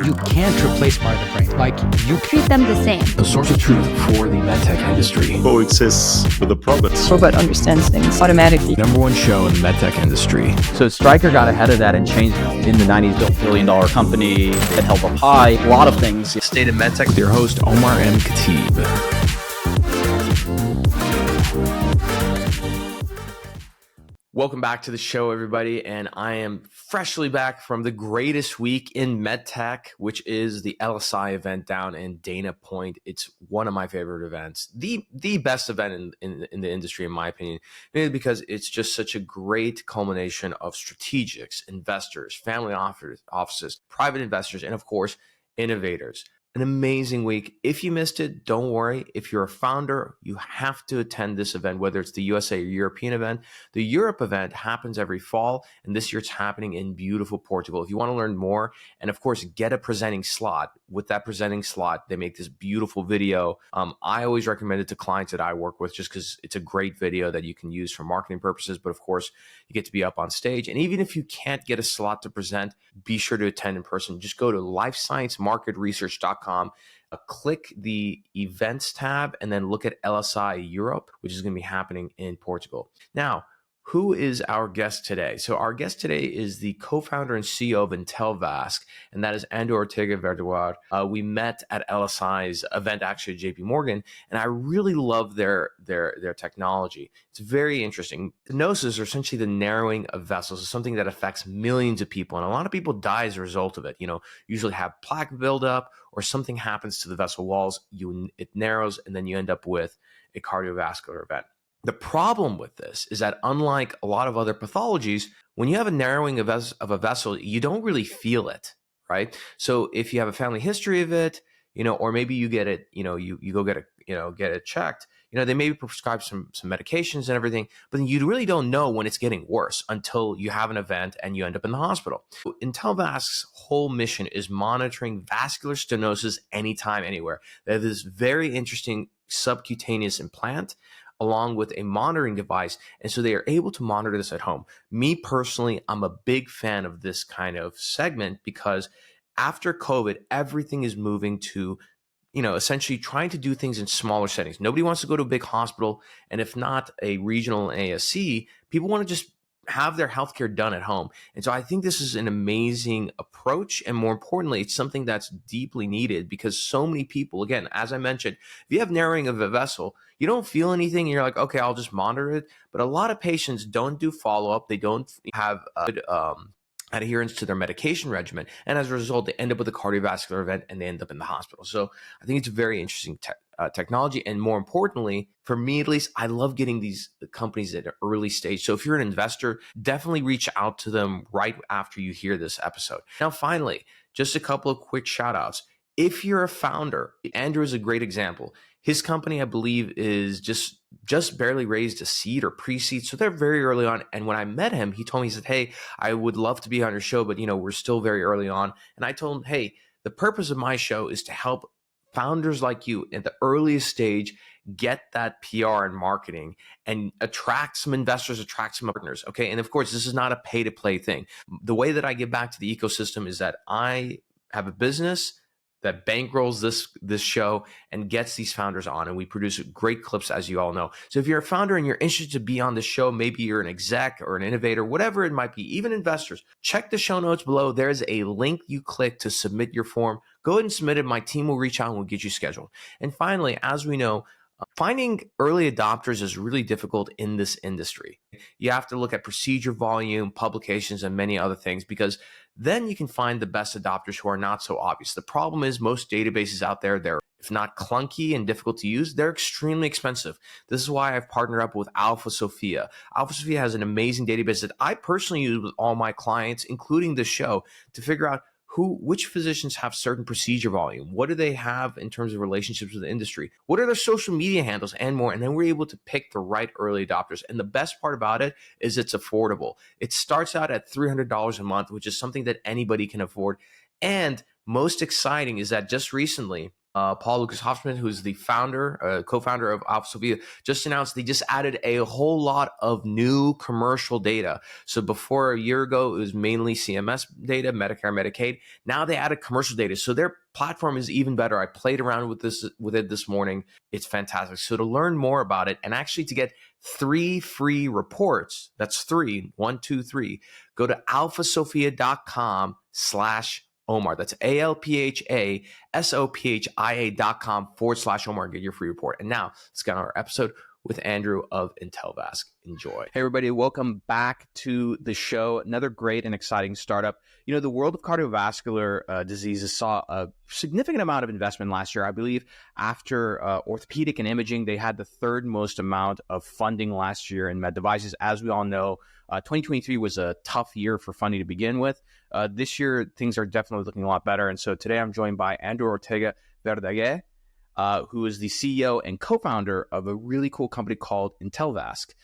You can't replace part of the brain. Like, you treat them the same. A source of truth for the medtech industry. Coexists with the province. Robot understands things automatically. Number one show in the medtech industry. So Stryker got ahead of that and changed in the 90s, built $1 billion company that held up high, a lot of things. State of MedTech. With your host, Omar and Khateeb. Welcome back to the show, everybody, and I am freshly back from the greatest week in MedTech, which is the LSI event down in Dana Point. It's one of my favorite events, the best event in the industry, in my opinion, mainly because it's just such a great culmination of strategics, investors, family offices, private investors, and of course, innovators. An amazing week. If you missed it, don't worry. If you're a founder, you have to attend this event, whether it's the USA or European event. The Europe event happens every fall, and this year it's happening in beautiful Portugal. If you want to learn more, and of course, get a presenting slot. With that presenting slot, they make this beautiful video. I always recommend it to clients that I work with just because it's a great video that you can use for marketing purposes. But of course, you get to be up on stage. And even if you can't get a slot to present, be sure to attend in person. Just go to lifesciencemarketresearch.com. Click the events tab and then look at LSI Europe, which is going to be happening in Portugal. Now, who is our guest today? So our guest today is the co-founder and CEO of IntelVasc, and that is Andrew Ortega-Verdaguer. We met at LSI's event, actually at JP Morgan, and I really love their technology. It's very interesting. Stenosis are essentially the narrowing of vessels. It's something that affects millions of people, and a lot of people die as a result of it. Usually have plaque buildup or something happens to the vessel walls. It narrows, and then you end up with a cardiovascular event. The problem with this is that unlike a lot of other pathologies, when you have a narrowing of a vessel, you don't really feel it, right? So if you have a family history of it, or maybe you get it, you go get it checked, they maybe prescribe some medications and everything, but then you really don't know when it's getting worse until you have an event and you end up in the hospital. IntelVasc's whole mission is monitoring vascular stenosis anytime, anywhere. They have this very interesting subcutaneous implant along with a monitoring device. And so they are able to monitor this at home. Me personally, I'm a big fan of this kind of segment because after COVID, everything is moving to, essentially trying to do things in smaller settings. Nobody wants to go to a big hospital. And if not a regional ASC, people want to just have their healthcare done at home. And so I think this is an amazing approach. And more importantly, it's something that's deeply needed because so many people, again, as I mentioned, if you have narrowing of a vessel, you don't feel anything and you're like, okay, I'll just monitor it. But a lot of patients don't do follow-up. They don't have good adherence to their medication regimen. And as a result, they end up with a cardiovascular event and they end up in the hospital. So I think it's a very interesting technology. And more importantly, for me at least, I love getting these companies at an early stage. So if you're an investor, definitely reach out to them right after you hear this episode. Now, finally, just a couple of quick shout outs. If you're a founder, Andrew is a great example. His company, I believe, is just barely raised a seed or pre-seed. So they're very early on. And when I met him, he told me, he said, hey, I would love to be on your show, but we're still very early on. And I told him, hey, the purpose of my show is to help founders like you at the earliest stage get that PR and marketing and attract some investors, attract some partners. Okay. And of course, this is not a pay to play thing. The way that I give back to the ecosystem is that I have a business that bankrolls this show and gets these founders on, and we produce great clips, as you all know. So if you're a founder and you're interested to be on the show, maybe you're an exec or an innovator, whatever it might be, even investors, check the show notes below. There's a link you click to submit your form. Go ahead and submit it. My team will reach out and we'll get you scheduled. And finally, as we know, finding early adopters is really difficult in this industry. You have to look at procedure volume, publications, and many other things, because then you can find the best adopters who are not so obvious. The problem is most databases out there, they're, if not clunky and difficult to use, they're extremely expensive. This is why I've partnered up with Alpha Sophia. Alpha Sophia has an amazing database that I personally use with all my clients, including this show, to figure out which physicians have certain procedure volume. What do they have in terms of relationships with the industry? What are their social media handles and more? And then we're able to pick the right early adopters. And the best part about it is it's affordable. It starts out at $300 a month, which is something that anybody can afford. And most exciting is that just recently, Paul Lucas Hoffman, who's the co-founder of Alpha Sophia, just announced they just added a whole lot of new commercial data. So before a year ago, it was mainly CMS data, Medicare, Medicaid. Now they added commercial data. So their platform is even better. I played around with it this morning. It's fantastic. So to learn more about it and actually to get 3 free reports, that's 3, 1, 2, 3, go to alphasophia.com/Omar. That's alphasophia.com/Omar. Get your free report. And now let's get on our episode with Andrew of IntelVasc. Enjoy. Hey, everybody. Welcome back to the show. Another great and exciting startup. You know, the world of cardiovascular diseases saw a significant amount of investment last year. I believe after orthopedic and imaging, they had the third most amount of funding last year in med devices. As we all know, 2023 was a tough year for funding to begin with. This year, things are definitely looking a lot better. And so today I'm joined by Andrew Ortega-Verdaguer, who is the CEO and co-founder of a really cool company called IntelVasc.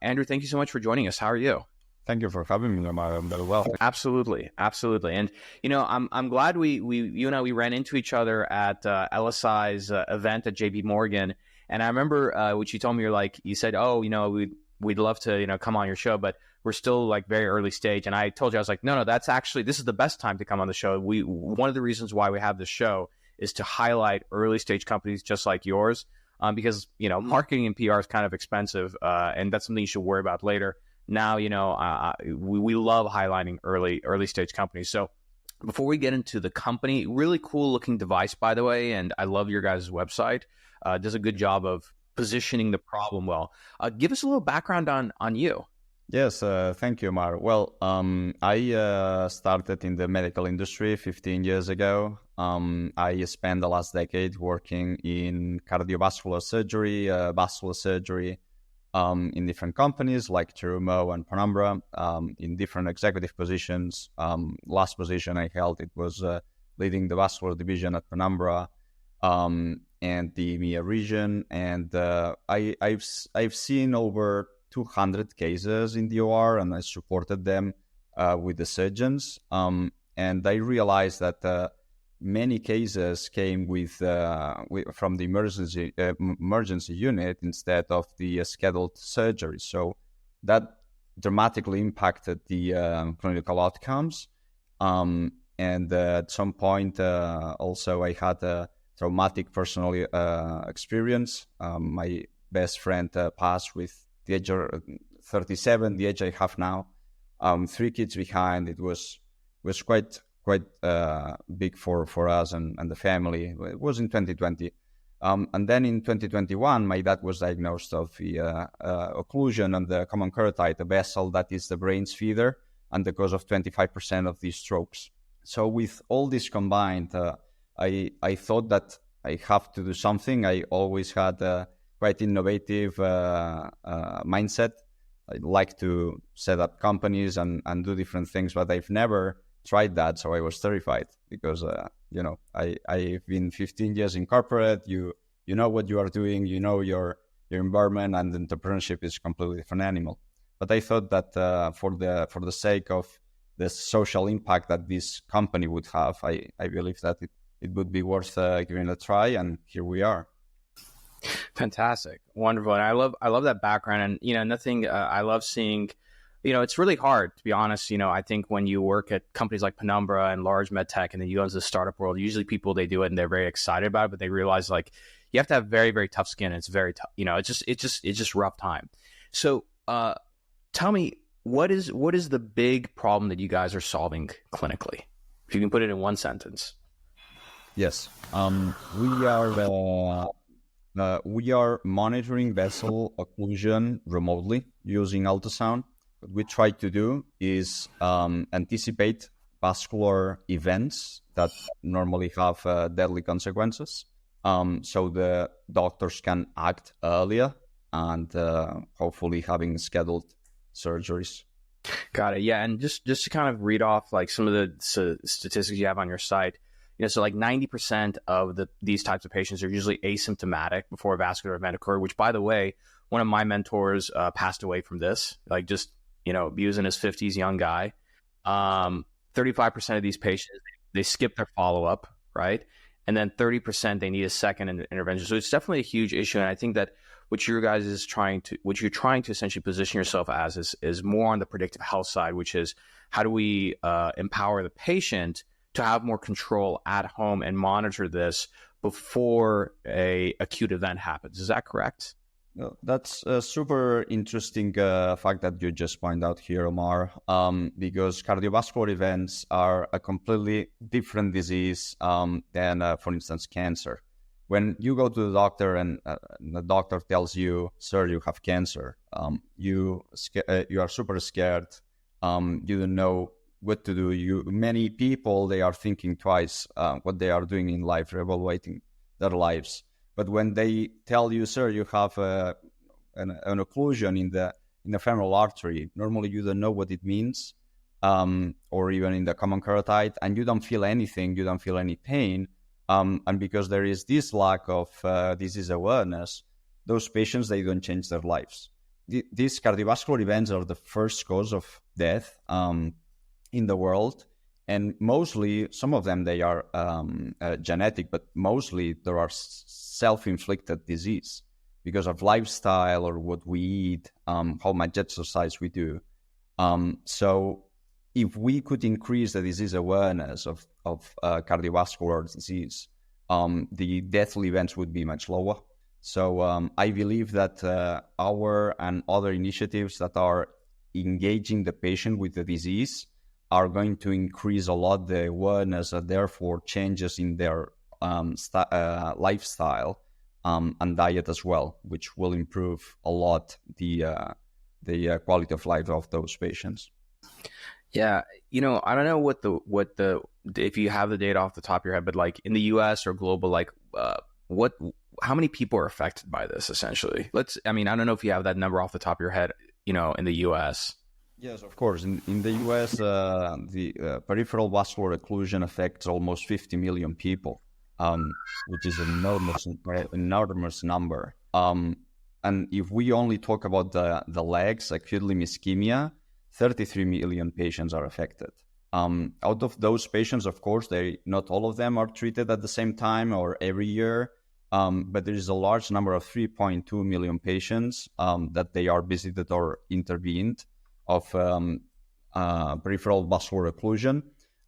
Andrew, thank you so much for joining us. How are you? Thank you for having me, Omar. I'm very well. Absolutely. And you know, I'm glad you and I ran into each other at LSI's event at JP Morgan. And I remember what you told me. You said, "Oh, you know, we'd love to, you know, come on your show, but we're still like very early stage." And I told you, I was like, no, this is the best time to come on the show. One of the reasons why we have this show is to highlight early stage companies just like yours, because, you know, marketing and PR is kind of expensive, and that's something you should worry about later. Now, you know, we love highlighting early stage companies. So before we get into the company, really cool looking device, by the way, and I love your guys' website. Does a good job of positioning the problem well. Give us a little background on you. Yes, thank you, Omar. Well, I started in the medical industry 15 years ago. I spent the last decade working in cardiovascular surgery, vascular surgery, in different companies like Terumo and Penumbra, in different executive positions. Last position I held, it was leading the vascular division at Penumbra, and the EMEA region. And I've seen over 200 cases in the OR, and I supported them with the surgeons. And I realized that many cases came from the emergency unit instead of the scheduled surgery. So that dramatically impacted the clinical outcomes. And at some point, also I had a traumatic personal experience. My best friend passed with the age of 37, the age I have now. 3 kids behind. It was quite big for us and the family. It was in 2020. And then in 2021, my dad was diagnosed of the occlusion and the common carotid, a vessel that is the brain's feeder, and the cause of 25% of these strokes. So with all this combined, I thought that I have to do something. I always had a quite innovative mindset. I like to set up companies and do different things, but I've never tried that. So I was terrified because, you know, I've been 15 years in corporate. You know what you are doing, you know your environment, and entrepreneurship is a completely different animal. But I thought that for the sake of the social impact that this company would have, I believe that it would be worth giving it a try, and here we are. Fantastic. Wonderful. And I love that background. And, you know, nothing, I love seeing, you know, it's really hard, to be honest. You know, I think when you work at companies like Penumbra and large med tech, and then you go into the startup world, usually people, they do it and they're very excited about it, but they realize like you have to have very, very tough skin. And it's very tough, you know, it's just rough time. So tell me, what is the big problem that you guys are solving clinically? If you can put it in one sentence. Yes. We are monitoring vessel occlusion remotely using ultrasound. What we try to do is anticipate vascular events that normally have deadly consequences, so the doctors can act earlier and hopefully having scheduled surgeries. Got it. Yeah, and just to kind of read off like some of the statistics you have on your site. You know, so like 90% of these types of patients are usually asymptomatic before a vascular event occurred, which, by the way, one of my mentors passed away from this, like just, you know, he was in his 50s, young guy. 35% of these patients, they skip their follow-up, right? and then 30% they need a second intervention. So it's definitely a huge issue, and I think that what you're trying to essentially position yourself as is more on the predictive health side, which is how do we empower the patient to have more control at home and monitor this before a acute event happens. Is that correct? That's a super interesting fact that you just point out here, Omar, because cardiovascular events are a completely different disease than, for instance, cancer. When you go to the doctor and the doctor tells you, sir, you have cancer, you are super scared. You don't know what to do. Many people, they are thinking twice what they are doing in life, evaluating their lives. But when they tell you, sir, you have an occlusion in the femoral artery, normally you don't know what it means, or even in the common carotid, and you don't feel anything, you don't feel any pain. And because there is this lack of disease awareness, those patients, they don't change their lives. These cardiovascular events are the first cause of death in the world. And mostly, some of them, they are genetic, but mostly there are self-inflicted disease because of lifestyle or what we eat, how much exercise we do. So if we could increase the disease awareness of cardiovascular disease, the deathly events would be much lower. So I believe that our and other initiatives that are engaging the patient with the disease are going to increase a lot the awareness and therefore changes in their lifestyle and diet as well, which will improve a lot the quality of life of those patients. Yeah, I don't know what the if you have the data off the top of your head, but like in the U.S. or global, like how many people are affected by this essentially? I don't know if you have that number off the top of your head, in the U.S. Yes, of course. In the U.S., the peripheral vascular occlusion affects almost 50 million people, which is an enormous number. And if we only talk about the legs, acute limb ischemia, 33 million patients are affected. Out of those patients, of course, not all of them are treated at the same time or every year, but there is a large number of 3.2 million patients that they are visited or intervened of peripheral vascular occlusion.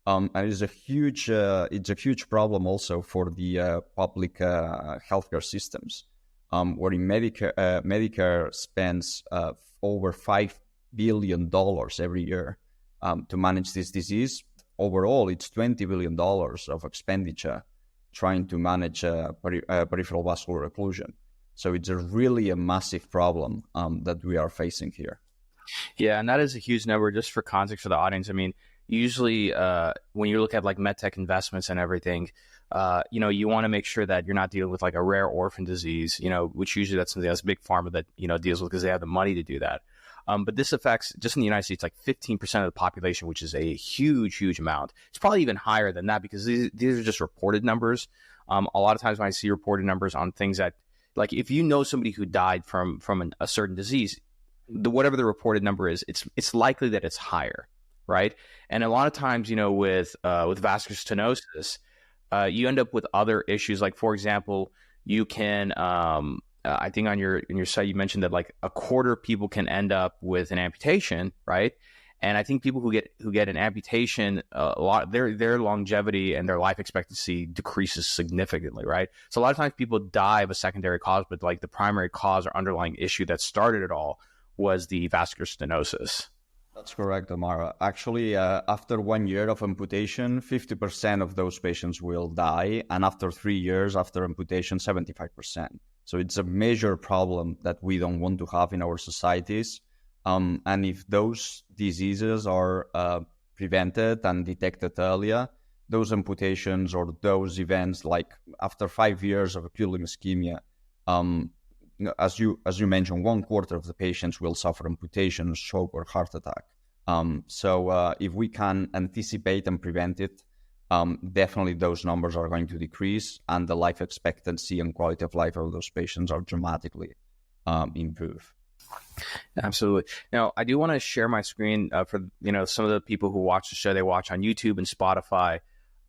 And it's a huge problem also for the public healthcare systems, where in Medicare spends over $5 billion every year to manage this disease. Overall, it's $20 billion of expenditure trying to manage peripheral vascular occlusion. So it's really a massive problem that we are facing here. Yeah, and that is a huge number. Just for context for the audience, usually when you look at like medtech investments and everything, you want to make sure that you're not dealing with like a rare orphan disease, which usually that's something that's big pharma that, deals with because they have the money to do that. But this affects, just in the United States, like 15% of the population, which is a huge amount. It's probably even higher than that because these are just reported numbers. A lot of times when I see reported numbers on things that, like if you know somebody who died from a certain disease, whatever the reported number is, it's likely that it's higher, right? And a lot of times, with vascular stenosis, you end up with other issues. Like for example, you can, I think on your site you mentioned that like a quarter of people can end up with an amputation, right? And I think people who get an amputation, a lot their longevity and their life expectancy decreases significantly, right? So a lot of times people die of a secondary cause, but like the primary cause or underlying issue that started it all was the vascular stenosis. That's correct, Omar. Actually, after 1 year of amputation, 50% of those patients will die. And after 3 years after amputation, 75%. So it's a major problem that we don't want to have in our societies. And if those diseases are prevented and detected earlier, those amputations or those events, like after 5 years of acute limb ischemia, as you mentioned, 1/4 of the patients will suffer amputation, stroke, or heart attack. So if we can anticipate and prevent it, definitely those numbers are going to decrease, and the life expectancy and quality of life of those patients are dramatically improve. Absolutely. Now, I do want to share my screen for some of the people who watch the show. They watch on YouTube and Spotify.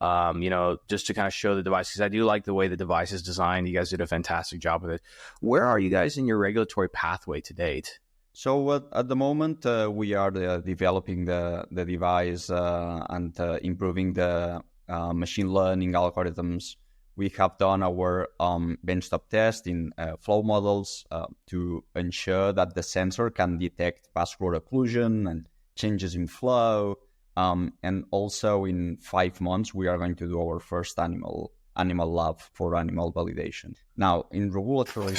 just to kind of show the device, because I do like the way the device is designed. You guys did a fantastic job with it. Where are you guys in your regulatory pathway to date? So at the moment, we are developing the device and improving the machine learning algorithms. We have done our benchtop test in flow models to ensure that the sensor can detect vascular occlusion and changes in flow. And also in 5 months, we are going to do our first animal lab for animal validation. Now, in regulatory,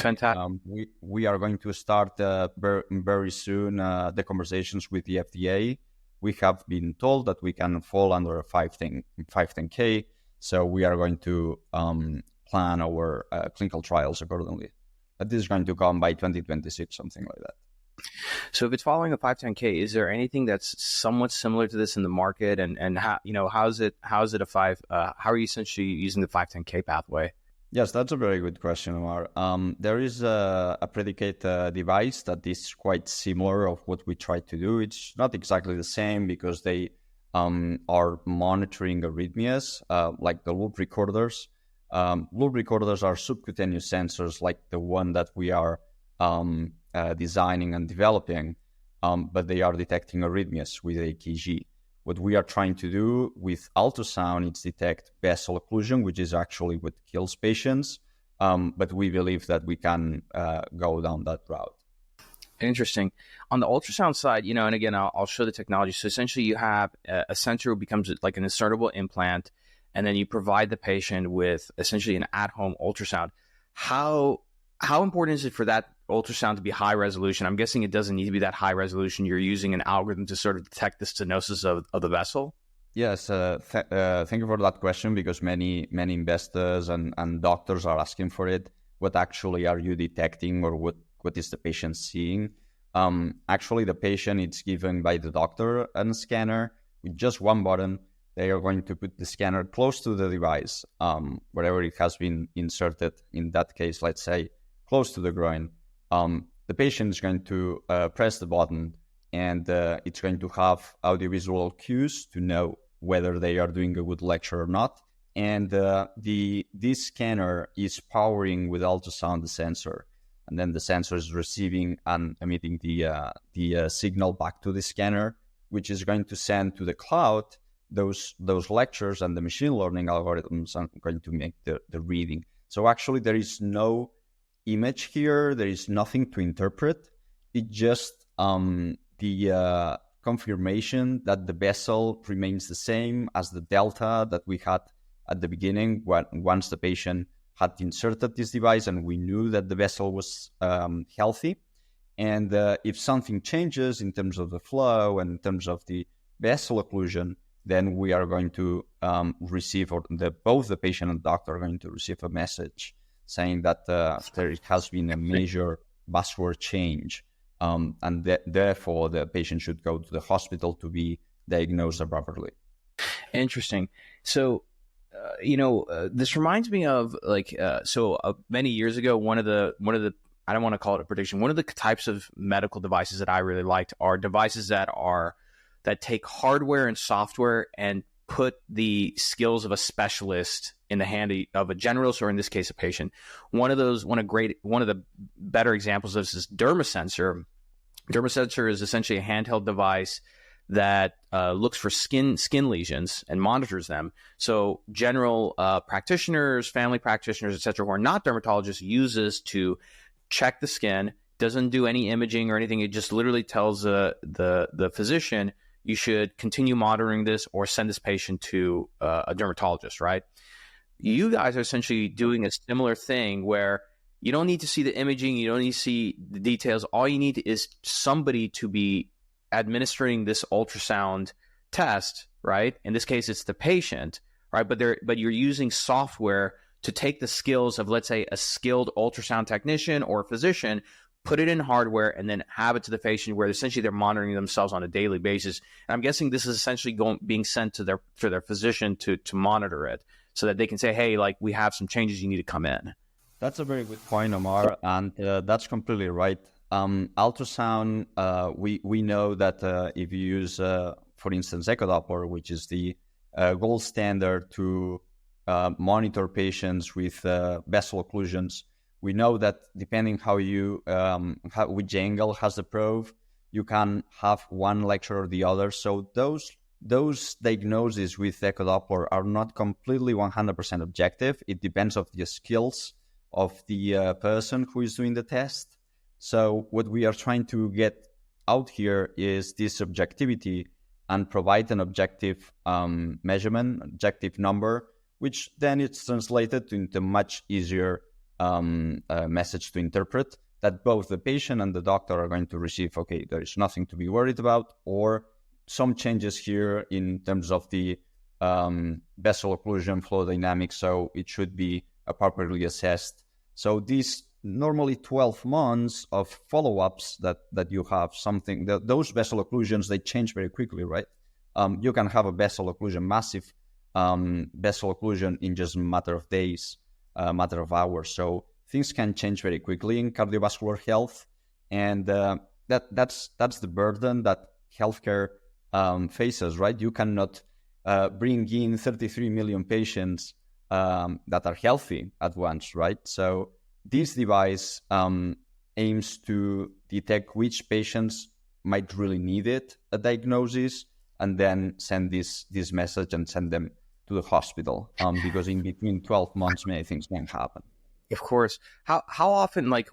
we are going to start very soon the conversations with the FDA. We have been told that we can fall under a 510K, so we are going to plan our clinical trials accordingly. But this is going to come by 2026, something like that. So if it's following a 510K, is there anything that's somewhat similar to this in the market? And how how are you essentially using the 510K pathway? Yes, that's a very good question, Omar. There is a predicate device that is quite similar of what we try to do. It's not exactly the same because they are monitoring arrhythmias, like the loop recorders. Loop recorders are subcutaneous sensors like the one that we are designing and developing, but they are detecting arrhythmias with EKG. What we are trying to do with ultrasound is detect vessel occlusion, which is actually what kills patients, but we believe that we can go down that route. Interesting. On the ultrasound side, and again, I'll show the technology. So essentially you have a sensor who becomes like an insertable implant, and then you provide the patient with essentially an at-home ultrasound. How important is it for that ultrasound to be high resolution? I'm guessing it doesn't need to be that high resolution. You're using an algorithm to sort of detect the stenosis of the vessel? Yes, thank you for that question, because many investors and doctors are asking for it. What actually are you detecting, or what is the patient seeing? Actually, the patient is given by the doctor a scanner with just one button. They are going to put the scanner close to the device, wherever it has been inserted. In that case, let's say close to the groin. The patient is going to press the button, and it's going to have audiovisual cues to know whether they are doing a good lecture or not. And this scanner is powering with ultrasound the sensor, and then the sensor is receiving and emitting the signal back to the scanner, which is going to send to the cloud those lectures, and the machine learning algorithms are going to make the reading. So actually, there is no image here. There is nothing to interpret. It's just the confirmation that the vessel remains the same as the delta that we had at the beginning once the patient had inserted this device, and we knew that the vessel was healthy. And if something changes in terms of the flow and in terms of the vessel occlusion, then we are going to receive, or both the patient and doctor are going to receive a message saying that there has been a major vascular change, and therefore the patient should go to the hospital to be diagnosed properly. Interesting. So, this reminds me of many years ago, one of the I don't want to call it a prediction. One of the types of medical devices that I really liked are devices that take hardware and software and put the skills of a specialist in the hand of a generalist, or in this case, a patient. One of the better examples of this is DermaSensor. DermaSensor is essentially a handheld device that looks for skin lesions and monitors them. So general practitioners, family practitioners, etc., who are not dermatologists, use this to check the skin. Doesn't do any imaging or anything. It just literally tells the physician, you should continue monitoring this or send this patient to a dermatologist, right? You guys are essentially doing a similar thing where you don't need to see the imaging, you don't need to see the details. All you need is somebody to be administering this ultrasound test, right? In this case, it's the patient, right? But you're using software to take the skills of, let's say, a skilled ultrasound technician or physician, put it in hardware, and then have it to the patient, where essentially they're monitoring themselves on a daily basis. And I'm guessing this is essentially being sent to their physician to monitor it, so that they can say, hey, like, we have some changes, you need to come in. That's a very good point, Omar, and that's completely right. Ultrasound, we know that if you use, for instance, echo Doppler, which is the gold standard to monitor patients with vessel occlusions. We know that depending how you which angle has the probe, you can have one lecture or the other. So those diagnoses with echo Doppler are not completely 100% objective. It depends on the skills of the person who is doing the test. So what we are trying to get out here is this objectivity and provide an objective measurement, objective number, which then it's translated into much easier message to interpret that both the patient and the doctor are going to receive, okay, there is nothing to be worried about, or some changes here in terms of the vessel occlusion flow dynamics, so it should be appropriately assessed. So these normally 12 months of follow-ups that you have something, those vessel occlusions, they change very quickly, right? You can have a vessel occlusion, massive vessel occlusion in just a matter of days, a matter of hours. So things can change very quickly in cardiovascular health. And that's the burden that healthcare faces, right? You cannot bring in 33 million patients that are healthy at once, right? So this device aims to detect which patients might really need it, a diagnosis, and then send this message and send them to the hospital, because in between 12 months, many things can happen. Of course. How often, like,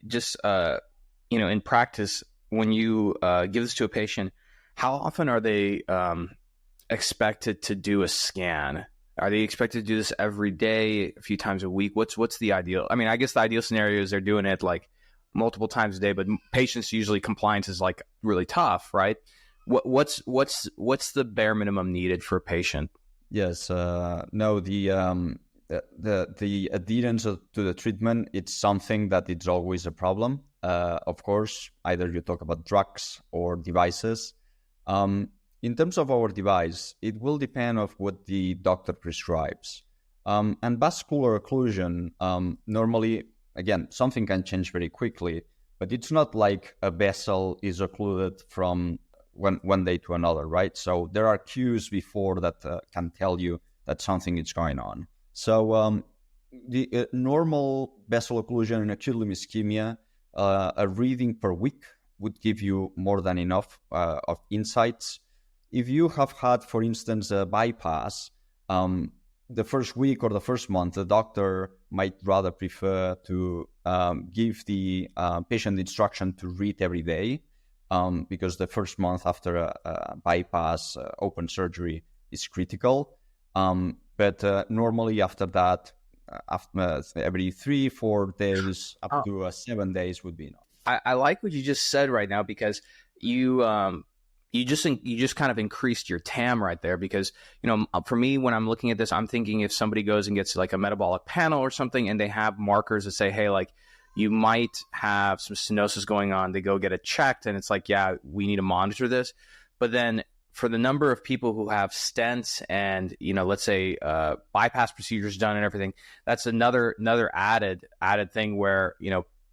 just in practice, when you give this to a patient, how often are they expected to do a scan? Are they expected to do this every day, a few times a week? What's the ideal? I mean, I guess the ideal scenario is they're doing it like multiple times a day, but patients usually compliance is like really tough, right? What's the bare minimum needed for a patient? Yes, no, the adherence to the treatment, it's something that it's always a problem. Of course, either you talk about drugs or devices. In terms of our device, it will depend on what the doctor prescribes. And vascular occlusion, normally, again, something can change very quickly, but it's not like a vessel is occluded from one day to another, right? So there are cues before that can tell you that something is going on. So the normal vessel occlusion in acute limb ischemia, a reading per week would give you more than enough of insights. If you have had, for instance, a bypass, the first week or the first month, the doctor might rather prefer to give the patient instruction to read every day, because the first month after a bypass, open surgery is critical. But normally after that, after every 3-4 days, up to 7 days would be enough. I like what you just said right now, because you just kind of increased your TAM right there, because, for me, when I'm looking at this, I'm thinking if somebody goes and gets like a metabolic panel or something and they have markers that say, hey, like, you might have some stenosis going on, they go get it checked, and it's like, yeah, we need to monitor this. But then for the number of people who have stents and, let's say bypass procedures done and everything, that's another added thing where,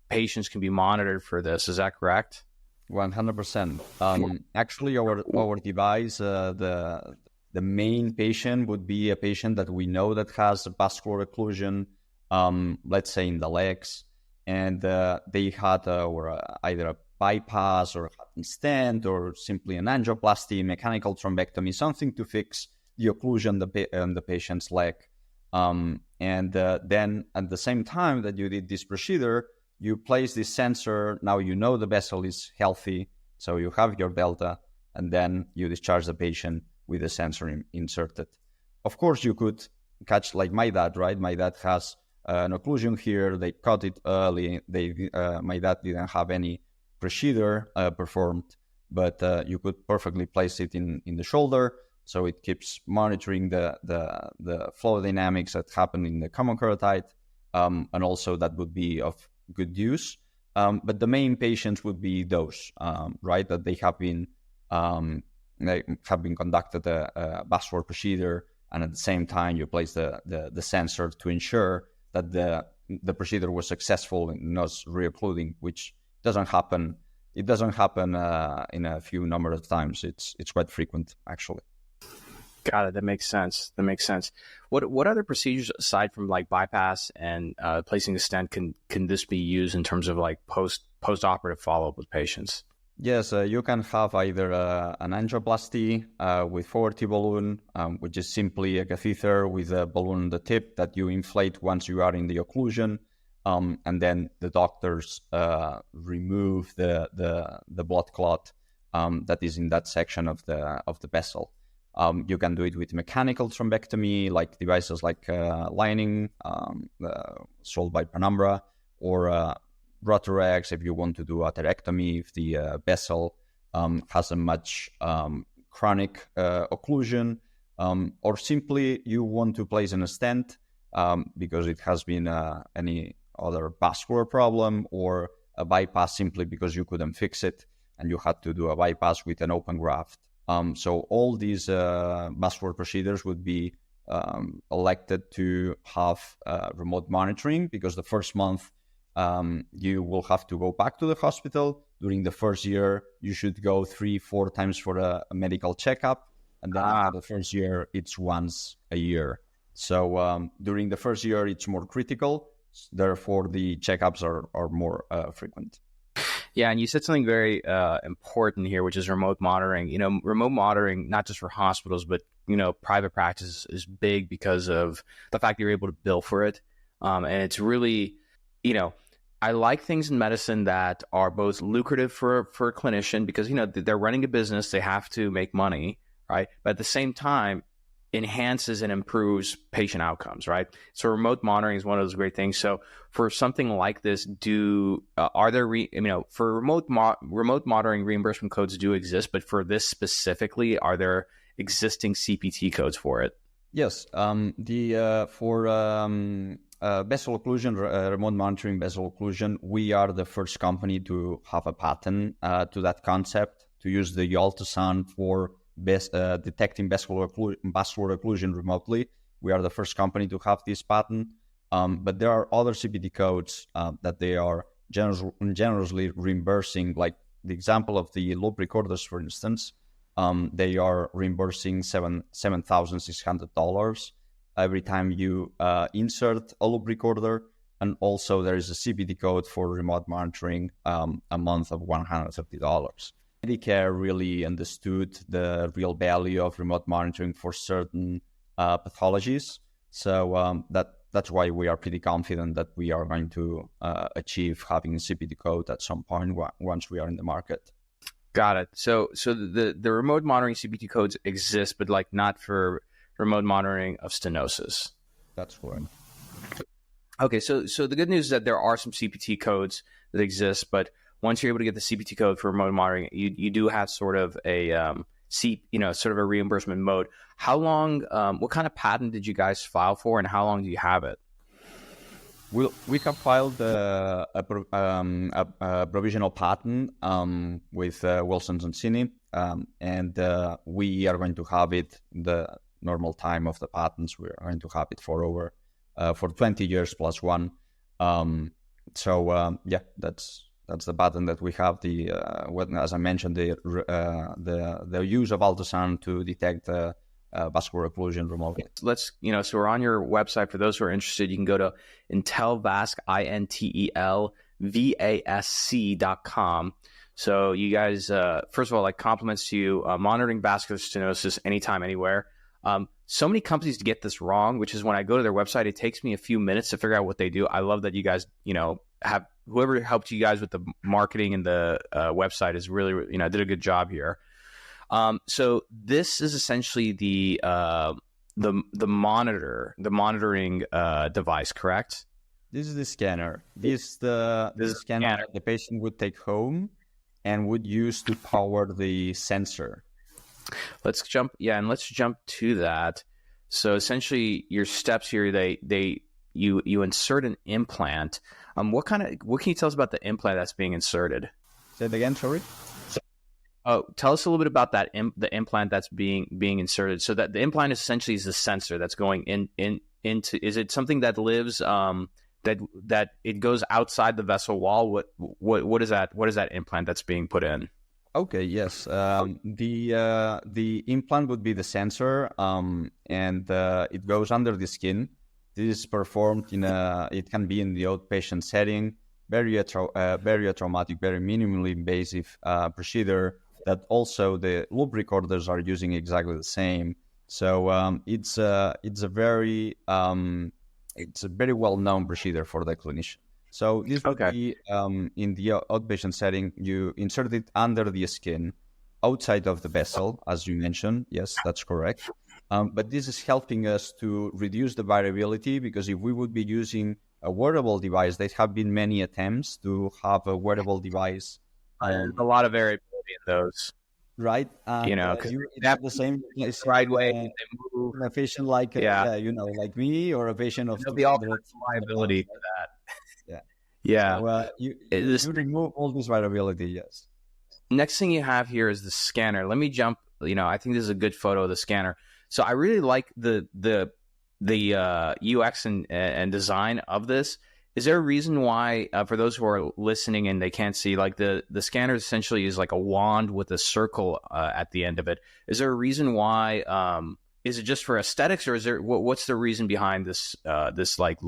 patients can be monitored for this. Is that correct? 100%. Actually, our device, the main patient would be a patient that we know that has a vascular occlusion, let's say in the legs, and they had either a bypass or a stent or simply an angioplasty, mechanical thrombectomy, something to fix the occlusion on the patient's leg. And then at the same time that you did this procedure, you place this sensor. Now you know the vessel is healthy, so you have your delta, and then you discharge the patient with the sensor inserted. Of course, you could catch, like my dad, right? My dad has an occlusion here. They caught it early. My dad didn't have any procedure performed, but you could perfectly place it in the shoulder, so it keeps monitoring the flow dynamics that happen in the common carotid, and also that would be of good use. But the main patients would be those, right, that they have been conducted a vascular procedure, and at the same time you place the sensor to ensure that the procedure was successful and not reoccluding, which doesn't happen. It doesn't happen in a few number of times. It's quite frequent, actually. Got it. That makes sense. What other procedures aside from like bypass and placing a stent can this be used in terms of like post-operative follow-up with patients? Yes, you can have either an angioplasty with forward T balloon, which is simply a catheter with a balloon on the tip that you inflate once you are in the occlusion, and then the doctors remove the blood clot that is in that section of the vessel. You can do it with mechanical thrombectomy, like devices like lining, sold by Penumbra, or Rotarex if you want to do a atherectomy if the vessel has a much chronic occlusion, or simply you want to place in a stent because it has been any other vascular problem, or a bypass simply because you couldn't fix it and you had to do a bypass with an open graft. So all these vascular procedures would be elected to have remote monitoring, because the first month you will have to go back to the hospital. During the first year, you should go 3-4 times for a medical checkup. And then after the first year, it's once a year. So during the first year, it's more critical. Therefore, the checkups are more frequent. Yeah, and you said something very important here, which is remote monitoring. Remote monitoring, not just for hospitals, but, private practice is big because of the fact that you're able to bill for it. And it's really, I like things in medicine that are both lucrative for a clinician because, they're running a business, they have to make money, right? But at the same time, enhances and improves patient outcomes, right? So remote monitoring is one of those great things. So for something like this, are there for remote monitoring, reimbursement codes do exist, but for this specifically, are there existing CPT codes for it? Yes, for vessel occlusion, remote monitoring vessel occlusion, we are the first company to have a patent to that concept, to use the ultrasound for detecting vascular occlusion remotely. We are the first company to have this patent, but there are other CPT codes that they are generously reimbursing, like the example of the loop recorders, for instance. They are reimbursing $7,600 every time you insert a loop recorder, and also there is a CPT code for remote monitoring a month of $130. Medicare really understood the real value of remote monitoring for certain pathologies. So that's why we are pretty confident that we are going to achieve having a CPT code at some point once we are in the market. Got it. So the remote monitoring CPT codes exist, but like not for remote monitoring of stenosis. That's correct. Okay, so the good news is that there are some CPT codes that exist, but once you're able to get the CPT code for remote monitoring, you do have sort of a sort of a reimbursement mode. How long? What kind of patent did you guys file for, and how long do you have it? We have filed a provisional patent with Wilson Sonsini, and we are going to have it the normal time of the patents. We are going to have it for over for 20 years plus one. That's the patent that we have. As I mentioned, the use of ultrasound to detect vascular occlusion remotely. So we're on your website. For those who are interested, you can go to IntelVasc, IntelVasc.com. So you guys, first of all, compliments to you, monitoring vascular stenosis anytime, anywhere. So many companies get this wrong, which is when I go to their website, it takes me a few minutes to figure out what they do. I love that you guys, have whoever helped you guys with the marketing and the website is really, did a good job here. So this is essentially the monitoring device, correct? This is the scanner. This is the scanner the patient would take home and would use to power the sensor. Let's jump to that. So essentially, your steps here, you insert an implant. What can you tell us about the implant that's being inserted? Say it again, sorry. Oh, tell us a little bit about that the implant that's being inserted. So that the implant essentially is the sensor that's going into. Is it something that lives that it goes outside the vessel wall? What is that? What is that implant that's being put in? Okay, yes. The implant would be the sensor, and it goes under the skin. This is performed it can be in the outpatient setting, very traumatic, very minimally invasive procedure that also the loop recorders are using exactly the same. So it's a very well known procedure for the clinician. So this would be in the outpatient setting. You insert it under the skin, outside of the vessel, as you mentioned. Yes, that's correct. But this is helping us to reduce the variability, because if we would be using a wearable device, there have been many attempts to have a wearable device. There's a lot of variability in those. Right, because it's not the same. It's right way they move. A patient like like me, or a patient of the ultimate liability for that. Yeah. So, you remove all this variability. Yes. Next thing you have here is the scanner. Let me jump. I think this is a good photo of the scanner. So I really like the UX and design of this. Is there a reason why, for those who are listening and they can't see, like the scanner essentially is like a wand with a circle at the end of it? Is there a reason why? Is it just for aesthetics, or is there what's the reason behind this like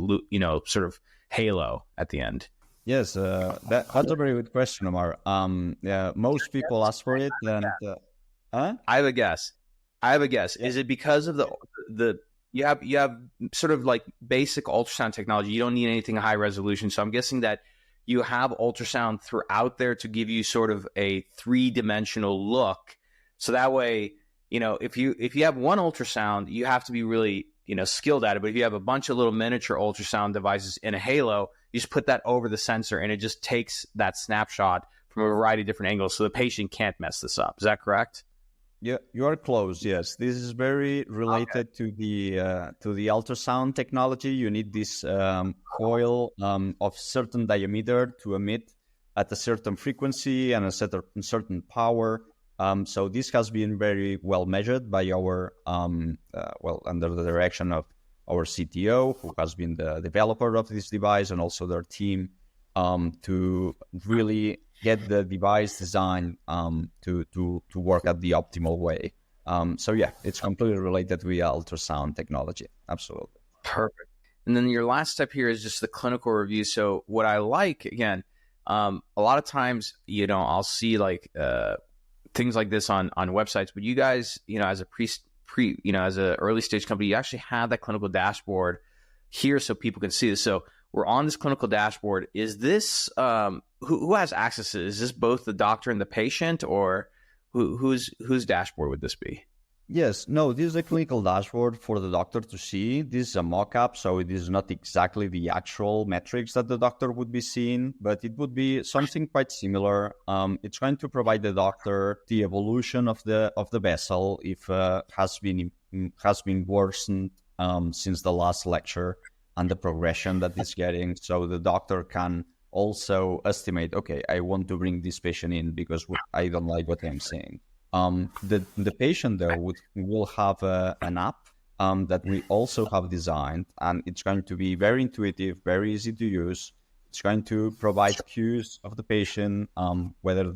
sort of halo at the end? Yes, that's a very good question, Omar. Most people ask for it, and I have a guess. Yeah. Is it because of the you have sort of like basic ultrasound technology? You don't need anything high resolution, so I'm guessing that you have ultrasound throughout there to give you sort of a 3-dimensional look. So that way, if you have one ultrasound, you have to be really skilled at it. But if you have a bunch of little miniature ultrasound devices in a halo, you just put that over the sensor, and it just takes that snapshot from a variety of different angles, so the patient can't mess this up. Is that correct? Yeah, you are close. Yes, this is very related to the ultrasound technology. You need this coil of certain diameter to emit at a certain frequency and a certain power. So this has been very well measured by our under the direction of our CTO, who has been the developer of this device, and also their team, to really get the device design to work at the optimal way. So yeah, it's completely related with ultrasound technology. Absolutely. Perfect. And then your last step here is just the clinical review. So what I like, again, a lot of times, I'll see like things like this on websites, but you guys, as a as a early stage company, you actually have that clinical dashboard here so people can see this. So we're on this clinical dashboard. Is this who has access to it? Is this both the doctor and the patient, or whose dashboard would this be? Yes, no, this is a clinical dashboard for the doctor to see. This is a mock-up, so it is not exactly the actual metrics that the doctor would be seeing, but it would be something quite similar. It's going to provide the doctor the evolution of the vessel, if has been worsened since the last lecture, and the progression that it's getting, so the doctor can also estimate, okay, I want to bring this patient in because I don't like what I'm seeing. The patient there will have an app that we also have designed, and it's going to be very intuitive, very easy to use. It's going to provide cues of the patient, whether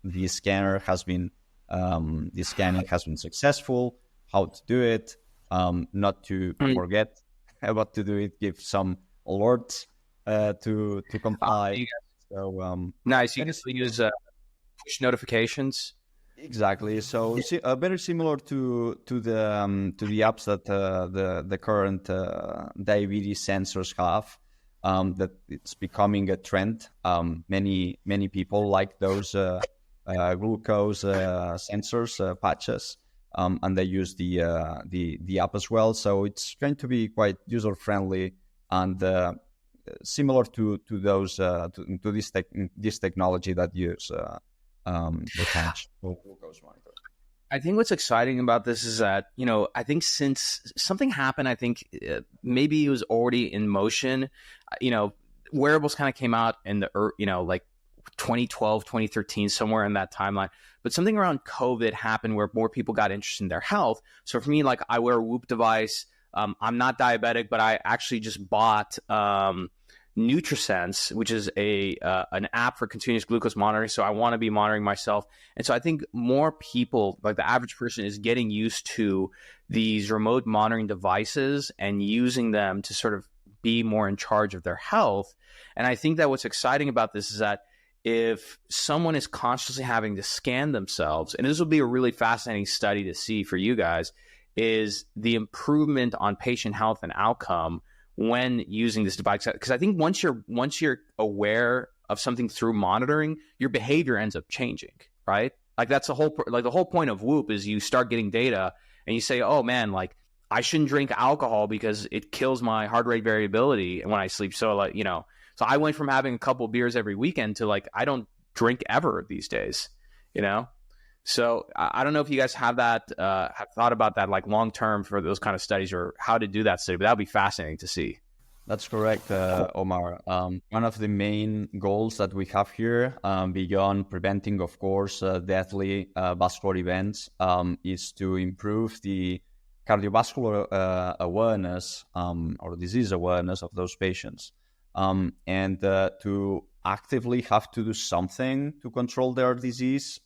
the scanner has been the scanning has been successful, how to do it, not to forget what to do it, give some alerts to comply. So nice. You can still use push notifications. Exactly. So very similar to the apps that the current diabetes sensors have. That it's becoming a trend. Many people like those glucose sensors patches, and they use the app as well. So it's going to be quite user friendly and similar to those to this technology that use the patch glucose monitor. I think what's exciting about this is that, I think since something happened, I think maybe it was already in motion. Wearables kind of came out in the, like 2012, 2013, somewhere in that timeline. But something around COVID happened where more people got interested in their health. So for me, like I wear a Whoop device. I'm not diabetic, but I actually just bought NutriSense, which is an app for continuous glucose monitoring. So I want to be monitoring myself. And so I think more people, like the average person, is getting used to these remote monitoring devices and using them to sort of be more in charge of their health. And I think that what's exciting about this is that if someone is consciously having to scan themselves, and this will be a really fascinating study to see for you guys, is the improvement on patient health and outcome when using this device. Because I think once you're aware of something through monitoring, your behavior ends up changing, right? Like that's the whole point of Whoop is you start getting data and you say, oh man, like I shouldn't drink alcohol because it kills my heart rate variability when I sleep. So like, so I went from having a couple of beers every weekend to like, I don't drink ever these days, So I don't know if you guys have thought about that like long term for those kind of studies or how to do that study, but that would be fascinating to see. That's correct, Omar. One of the main goals that we have here, beyond preventing, of course, deathly vascular events, is to improve the cardiovascular awareness or disease awareness of those patients, and to actively have to do something to control their disease.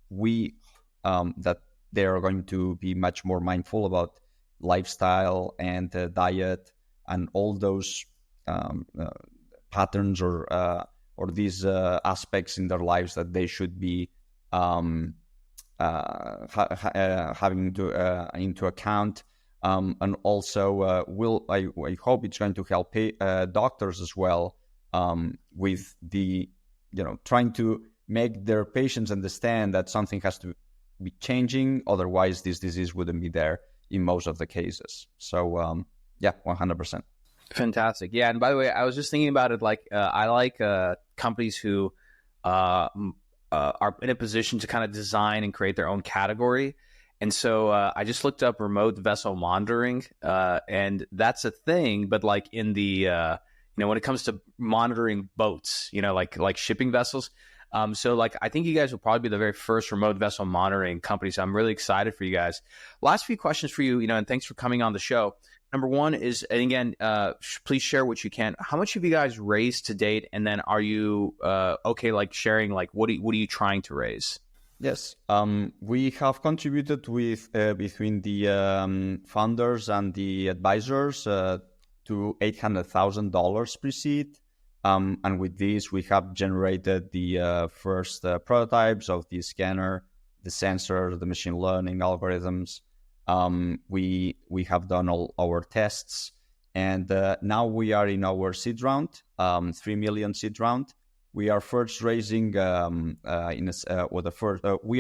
That they are going to be much more mindful about lifestyle and diet and all those patterns or these aspects in their lives that they should be having into account. And also, I hope it's going to help doctors as well with the trying to make their patients understand that something has to be changing. Otherwise, this disease wouldn't be there in most of the cases. So, 100%. Fantastic. Yeah. And by the way, I was just thinking about it. Like, I like companies who are in a position to kind of design and create their own category. And so I just looked up remote vessel monitoring, and that's a thing. But like in the, when it comes to monitoring boats, like shipping vessels. So like, I think you guys will probably be the very first remote vessel monitoring company. So I'm really excited for you guys. Last few questions for you, and thanks for coming on the show. Number one is, and again, please share what you can. How much have you guys raised to date? And then are you okay, like sharing, like what are you trying to raise? Yes, we have contributed with between the founders and the advisors to $800,000 pre-seed. And with this, we have generated the first prototypes of the scanner, the sensor, the machine learning algorithms. We have done all our tests, and now we are in our seed round, 3 million seed round. We are first raising we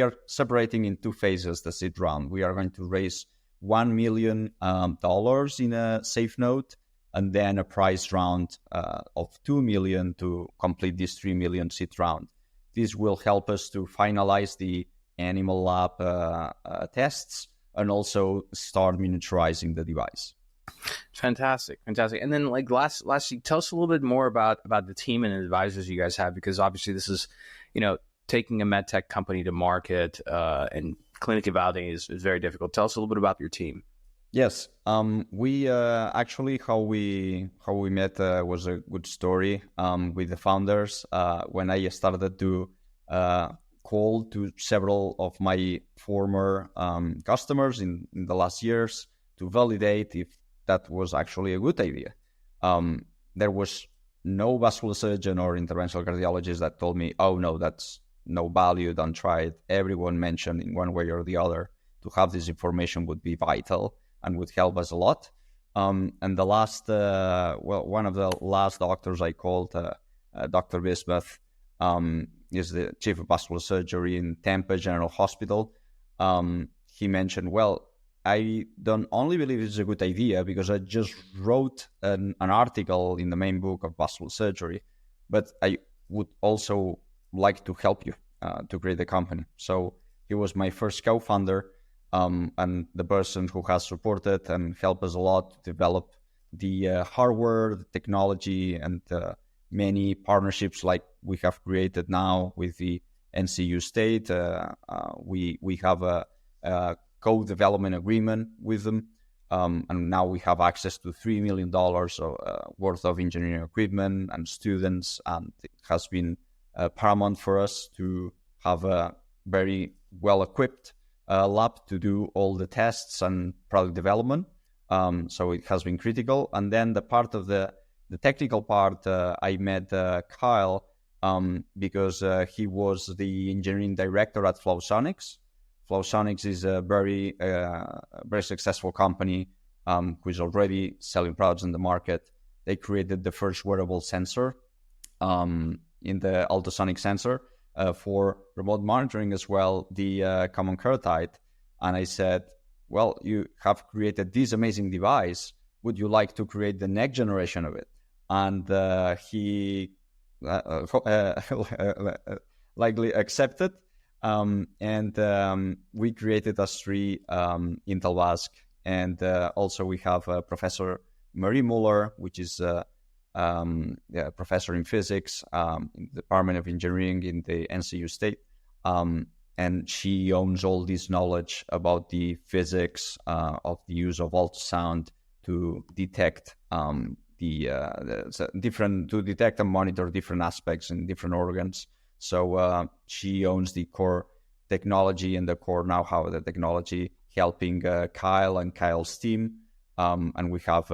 are separating in two phases the seed round. We are going to raise $1 million in a safe note, and then a prize round of $2 million to complete this 3 million seed round. This will help us to finalize the animal lab tests and also start miniaturizing the device. Fantastic. And then like lastly, tell us a little bit more about the team and advisors you guys have, because obviously this is, taking a medtech company to market and clinically validating is very difficult. Tell us a little bit about your team. Yes, we actually how we met was a good story with the founders. When I started to call to several of my former customers in the last years to validate if that was actually a good idea. There was no vascular surgeon or interventional cardiologist that told me, oh no, that's no value, don't try it. Everyone mentioned in one way or the other to have this information would be vital and would help us a lot. And the last, one of the last doctors I called, Dr. Bismuth, is the chief of vascular surgery in Tampa General Hospital. He mentioned, well, I don't only believe it's a good idea because I just wrote an article in the main book of vascular surgery, but I would also like to help you to create the company. So he was my first co-founder and the person who has supported and helped us a lot to develop the hardware, the technology, and many partnerships like we have created now with the NCU State. We have a co-development agreement with them. And now we have access to $3 million worth of engineering equipment and students. And it has been paramount for us to have a very well-equipped lab to do all the tests and product development. So it has been critical. And then the part of the technical part, I met Kyle because he was the engineering director at Flowsonics. Flowsonics is a very successful company who is already selling products in the market. They created the first wearable sensor in the ultrasonic sensor for remote monitoring as well, the common kertite. And I said, well, you have created this amazing device. Would you like to create the next generation of it? And he likely accepted. And we created as three IntelVasc. And also we have Professor Marie Muller, which is a professor in physics in the Department of Engineering in the NCU State. And she owns all this knowledge about the physics of the use of ultrasound to detect to detect and monitor different aspects in different organs. So she owns the core technology and the core know-how of the technology, helping Kyle and Kyle's team. And we have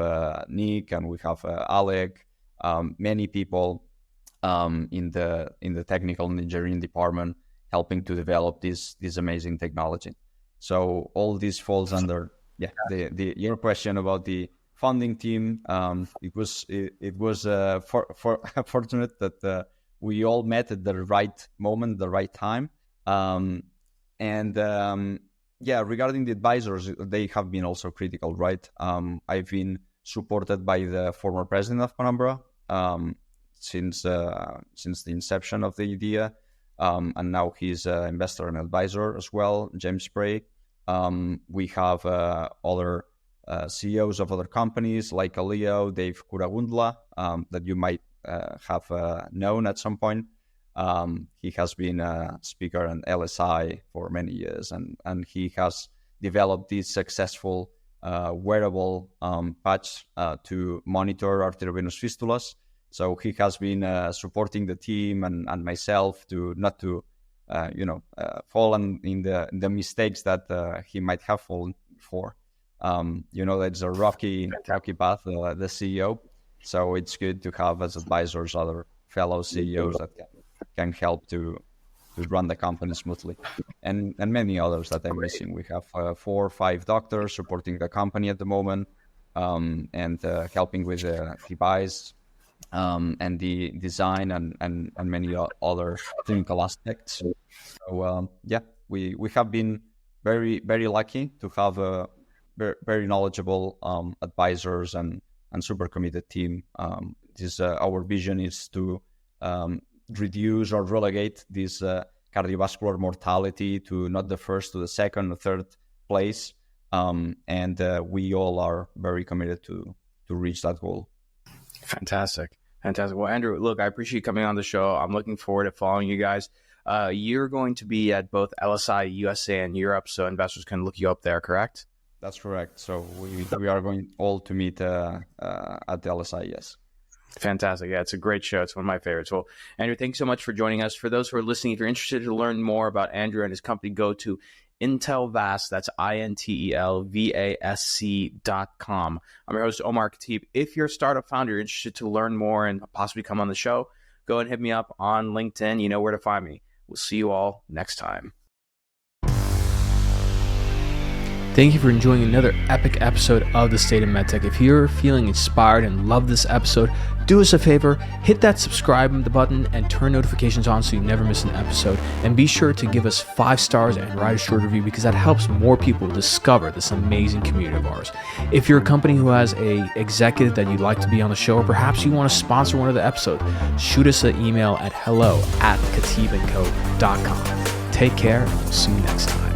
Nick and we have Alec, many people in the technical and engineering department helping to develop this amazing technology. So all this falls under your question about the funding team. It was fortunate that we all met at the right moment, the right time. Regarding the advisors, they have been also critical, right? I've been supported by the former president of Penumbra since the inception of the idea. And now he's an investor and advisor as well, James Spray. We have other CEOs of other companies like Aleo, Dave Kuragundla, that you might have known at some point. He has been a speaker at LSI for many years, and he has developed this successful wearable patch to monitor arteriovenous fistulas. So he has been supporting the team and myself to not to fall in the mistakes that he might have fallen for. That's a rocky path, the CEO. So it's good to have as advisors other fellow CEOs that can help to run the company smoothly, and many others that I'm missing. We have 4 or 5 doctors supporting the company at the moment, and helping with the device and the design and many other clinical aspects. So we have been very, very lucky to have a very knowledgeable advisors and super committed team. Our vision is to reduce or relegate this cardiovascular mortality to not the first, to the second or third place. And we all are very committed to reach that goal. Fantastic. Well, Andrew, look, I appreciate you coming on the show. I'm looking forward to following you guys. You're going to be at both LSI USA and Europe, so investors can look you up there, correct? That's correct. So we are going all to meet at the LSI, yes. Fantastic. Yeah, it's a great show. It's one of my favorites. Well, Andrew, thanks so much for joining us. For those who are listening, if you're interested to learn more about Andrew and his company, go to IntelVasc. That's IntelVasc.com. I'm your host, Omar Khateeb. If you're a startup founder, you're interested to learn more and possibly come on the show, go and hit me up on LinkedIn. You know where to find me. We'll see you all next time. Thank you for enjoying another epic episode of the State of MedTech. If you're feeling inspired and love this episode, do us a favor, hit that subscribe button and turn notifications on so you never miss an episode. And be sure to give us 5 stars and write a short review, because that helps more people discover this amazing community of ours. If you're a company who has a executive that you'd like to be on the show, or perhaps you want to sponsor one of the episodes, shoot us an email at hello@khateebandco.com. Take care, and we'll see you next time.